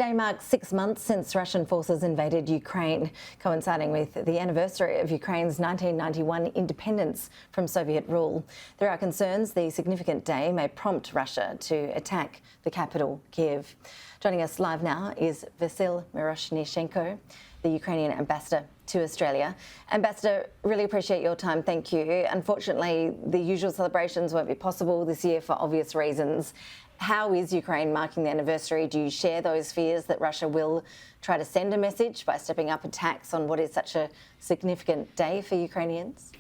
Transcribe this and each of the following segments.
Day marks 6 months since Russian forces invaded Ukraine, coinciding with the anniversary of Ukraine's 1991 independence from Soviet rule. There are concerns the significant day may prompt Russia to attack the capital, Kyiv. Joining us live now is Vasyl Myroshnychenko, the Ukrainian Ambassador to Australia. Ambassador, really appreciate your time. Thank you. Unfortunately, the usual celebrations won't be possible this year for obvious reasons. How is Ukraine marking the anniversary? Do you share those fears that Russia will try to send a message by stepping up attacks on what is such a significant day for Ukrainians?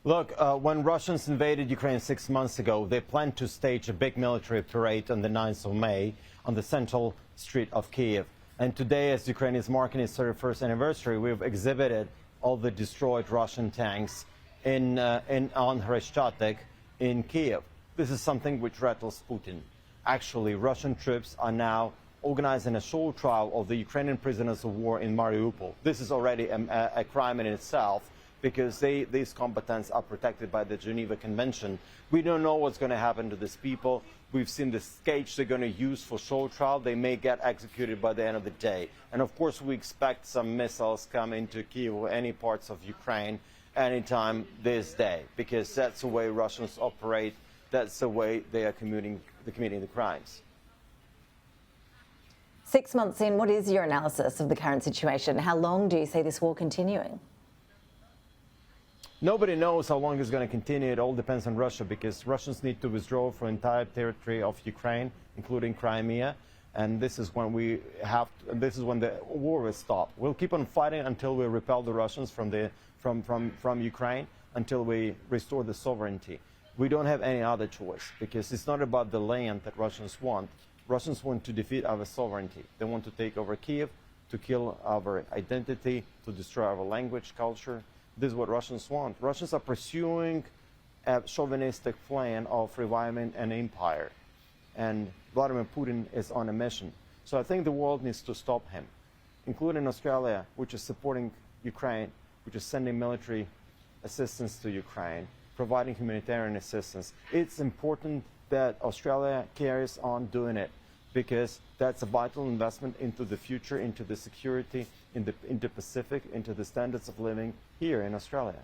Look, when Russians invaded Ukraine 6 months ago, they planned to stage a big military parade on the 9th of May on the central street of Kyiv. And today, as Ukraine is marking its 31st anniversary, we've exhibited all the destroyed Russian tanks on Hreshchatyk in Kyiv. This is something which rattles Putin. Actually, Russian troops are now organizing a show trial of the Ukrainian prisoners of war in Mariupol. This is already a crime in itself because these combatants are protected by the Geneva Convention. We don't know what's going to happen to these people. We've seen the cage they're going to use for show trial. They may get executed by the end of the day. And of course, we expect some missiles come into Kyiv or any parts of Ukraine anytime this day, because that's the way Russians operate. That's the way they are committing the crimes. 6 months in, what is your analysis of the current situation? How long do you see this war continuing? Nobody knows how long it's going to continue. It all depends on Russia, because Russians need to withdraw from the entire territory of Ukraine, including Crimea. And this is when the war will stop. We'll keep on fighting until we repel the Russians from Ukraine, until we restore the sovereignty. We don't have any other choice, because it's not about the land that Russians want. Russians want to defeat our sovereignty. They want to take over Kyiv, to kill our identity, to destroy our language, culture. This is what Russians want. Russians are pursuing a chauvinistic plan of reviving an empire. And Vladimir Putin is on a mission. So I think the world needs to stop him, including Australia, which is supporting Ukraine, which is sending military assistance to Ukraine, providing humanitarian assistance. It's important that Australia carries on doing it, because that's a vital investment into the future, into the security, into Pacific, into the standards of living here in Australia.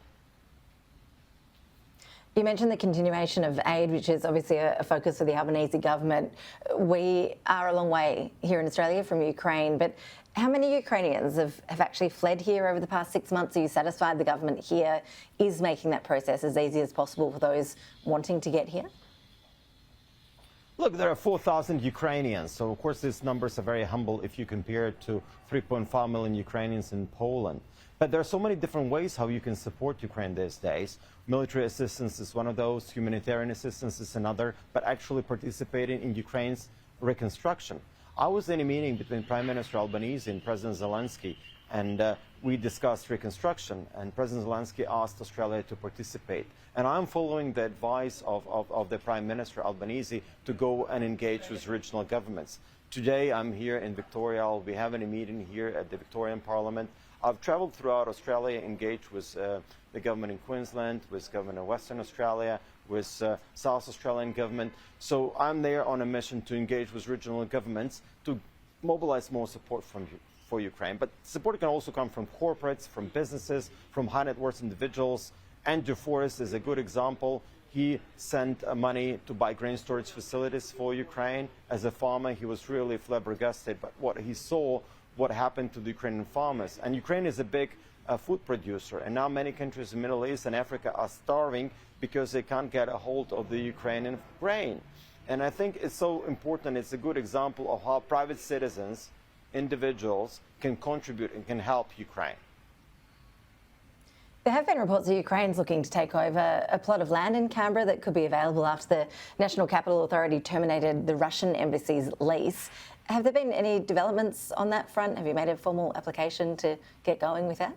You mentioned the continuation of aid, which is obviously a focus for the Albanese government. We are a long way here in Australia from Ukraine, but how many Ukrainians have actually fled here over the past 6 months? Are you satisfied the government here is making that process as easy as possible for those wanting to get here? Look, there are 4,000 Ukrainians, so of course these numbers are very humble if you compare it to 3.5 million Ukrainians in Poland. But there are so many different ways how you can support Ukraine these days. Military assistance is one of those, humanitarian assistance is another, but actually participating in Ukraine's reconstruction. I was in a meeting between Prime Minister Albanese and President Zelensky, and we discussed reconstruction, and President Zelensky asked Australia to participate. And I'm following the advice of the Prime Minister Albanese to go and engage with regional governments. Today I'm here in Victoria. I'll be having a meeting here at the Victorian Parliament. I've travelled throughout Australia, engaged with the government in Queensland, with government of Western Australia, with South Australian government. So I'm there on a mission to engage with regional governments to mobilize more support for Ukraine. But support can also come from corporates, from businesses, from high net worth individuals. Andrew Forrest is a good example. He sent money to buy grain storage facilities for Ukraine. As a farmer, he was really flabbergasted by what he saw, what happened to the Ukrainian farmers. And Ukraine is a big food producer. And now many countries in the Middle East and Africa are starving because they can't get a hold of the Ukrainian grain. And I think it's so important. It's a good example of how private citizens, individuals, can contribute and can help Ukraine. There have been reports that Ukraine's looking to take over a plot of land in Canberra that could be available after the National Capital Authority terminated the Russian embassy's lease. Have there been any developments on that front? Have you made a formal application to get going with that?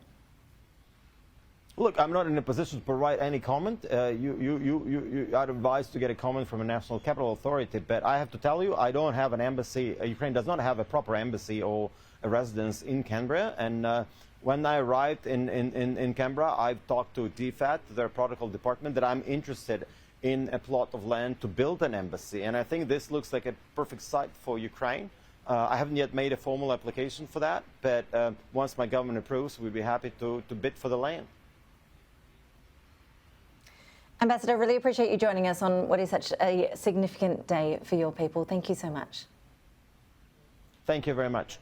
Look, I'm not in a position to provide any comment. You are advised to get a comment from a National Capital Authority, but I have to tell you, I don't have an embassy. Ukraine does not have a proper embassy or a residence in Canberra, and when I arrived in Canberra, I've talked to DFAT, their protocol department, that I'm interested in a plot of land to build an embassy. And I think this looks like a perfect site for Ukraine. I haven't yet made a formal application for that, but once my government approves, we'd be happy to bid for the land. Ambassador, really appreciate you joining us on what is such a significant day for your people. Thank you so much. Thank you very much.